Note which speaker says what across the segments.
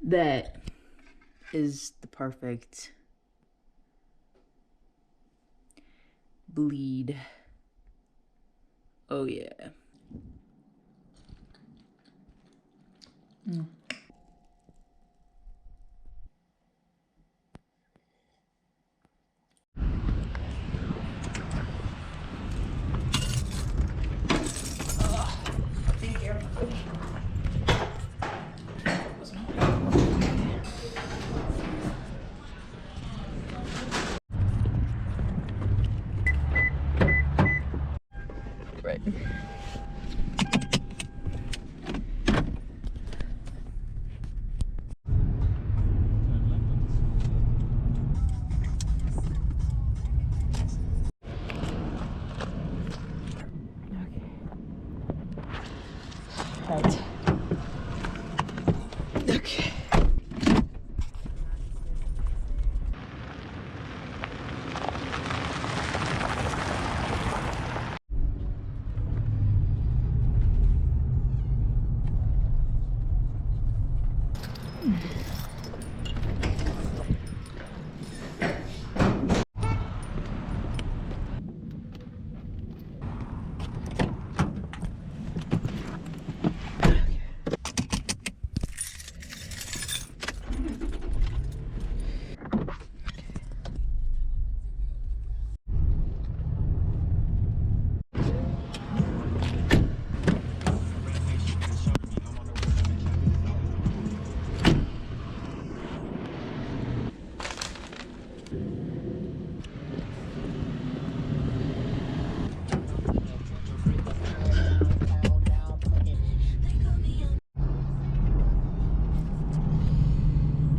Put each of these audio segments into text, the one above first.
Speaker 1: That is the perfect bleed. Oh yeah. Mm. Right. Right. Okay.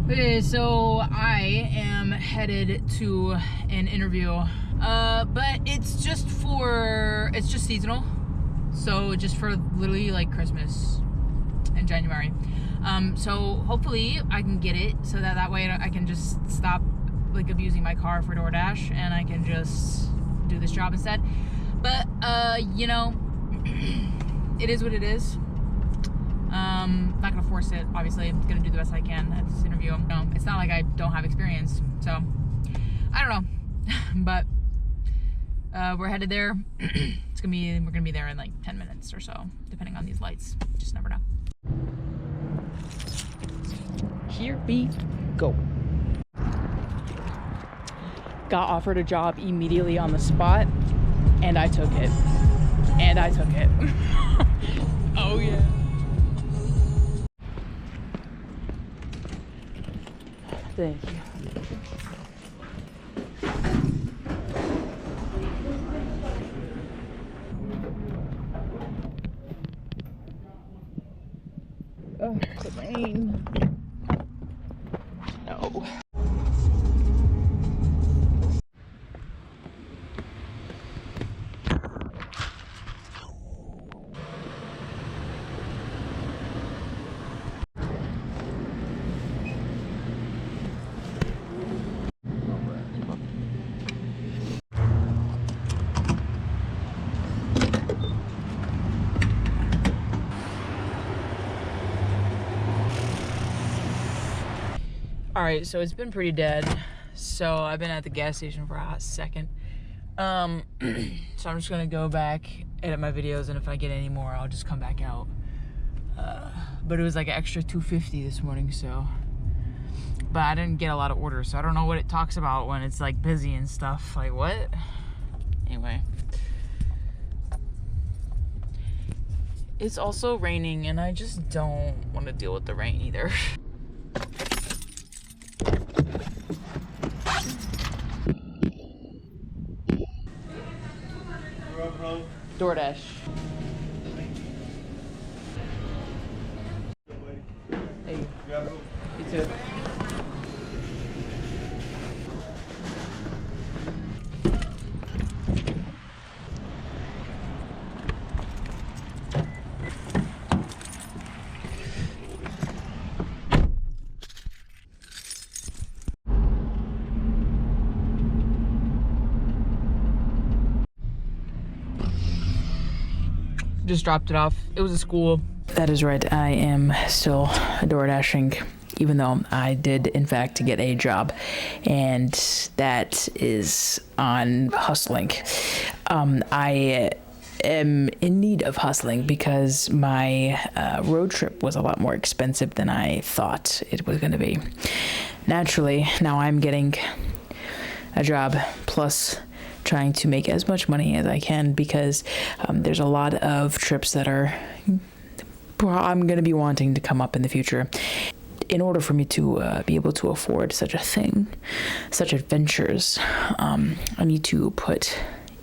Speaker 1: Okay, so I am headed to an interview, but it's just seasonal, so just for literally like Christmas and January. So hopefully I can get it so that way I can just stop like abusing my car for DoorDash and I can just do this job instead. But you know, it is what it is. Not gonna force it, obviously. I'm gonna do the best I can at this interview. No, it's not like I don't have experience, so I don't know. But we're headed there. We're gonna be there in like 10 minutes or so, depending on these lights. Just never know. Here we go. Got offered a job immediately on the spot, and I took it. Oh yeah. Thank you. Oh, the rain. No. Alright, so it's been pretty dead. So I've been at the gas station for a hot second. So I'm just gonna go back, edit my videos, and if I get any more, I'll just come back out. But it was like an extra $2.50 this morning, so. But I didn't get a lot of orders, so I don't know what it talks about when it's like busy and stuff. Like what? Anyway. It's also raining, and I just don't want to deal with the rain either. DoorDash. Hey, you too. Just dropped it off. It was a school. That is right. I am still door dashing. even though I did in fact get a job, and that is on hustling. I am in need of hustling because my road trip was a lot more expensive than I thought it was going to be. Naturally, now I'm getting a job plus trying to make as much money as I can, because there's a lot of trips that I'm going to be wanting to come up in the future. In order for me to be able to afford such a thing, such adventures, I need to put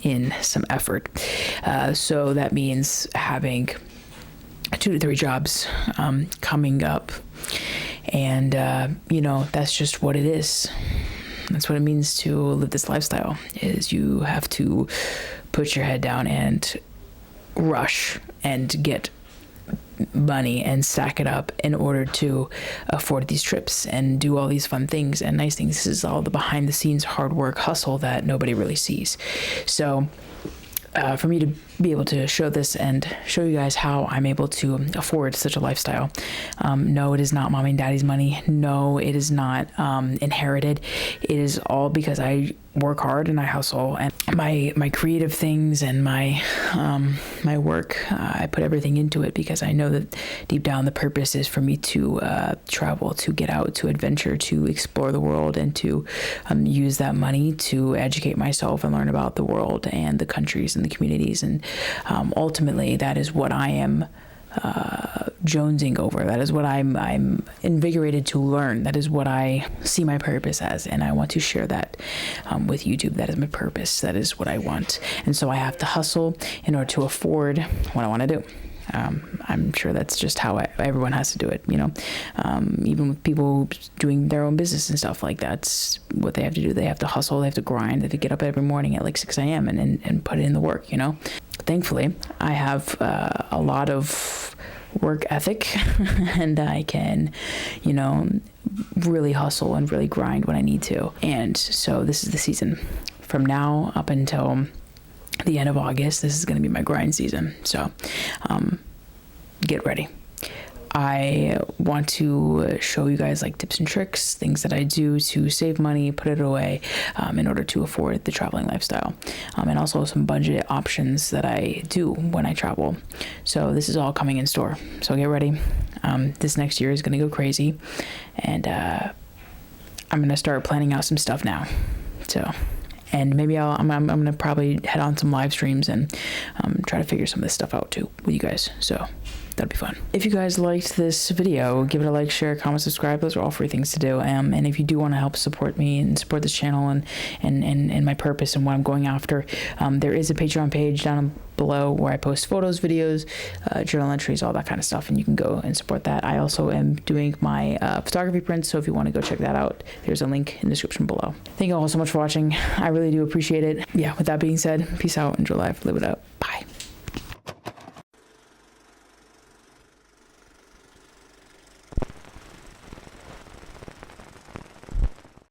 Speaker 1: in some effort. So that means having 2 to 3 jobs coming up. And, that's just what it is. That's what it means to live this lifestyle, is you have to put your head down and rush and get money and stack it up in order to afford these trips and do all these fun things and nice things. This is all the behind the scenes hard work hustle that nobody really sees. So for me to be able to show this and show you guys how I'm able to afford such a lifestyle. No, it is not mommy and daddy's money. No, it is not inherited. It is all because I work hard and I hustle, and my creative things and my work, I put everything into it because I know that deep down the purpose is for me to travel, to get out, to adventure, to explore the world, and to use that money to educate myself and learn about the world and the countries and the communities. And ultimately, that is what I am jonesing over. That is what I'm invigorated to learn. That is what I see my purpose as, and I want to share that with YouTube. That is my purpose. That is what I want, and so I have to hustle in order to afford what I want to do. I'm sure that's just how everyone has to do it, even with people doing their own business and stuff like that. It's what they have to do. They have to hustle, they have to grind, they have to get up every morning at like 6 a.m. and put in the work, Thankfully, I have a lot of work ethic and I can, really hustle and really grind when I need to. And so this is the season. From now up until the end of August, this is going to be my grind season. So get ready. I want to show you guys like tips and tricks, things that I do to save money, put it away in order to afford the traveling lifestyle, and also some budget options that I do when I travel. So this is all coming in store. So get ready. This next year is going to go crazy, and I'm going to start planning out some stuff now. So. And maybe I'm going to probably head on some live streams and try to figure some of this stuff out too with you guys. So that'd be fun. If you guys liked this video, give it a like, share, comment, subscribe. Those are all free things to do. And if you do want to help support me and support this channel and my purpose and what I'm going after, there is a Patreon page down below where I post photos, videos, journal entries, all that kind of stuff, and you can go and support that. I also am doing my photography prints, so if you want to go check that out, there's a link in the description below. Thank you all so much for watching. I really do appreciate it. Yeah, with that being said, peace out, enjoy life, live it up.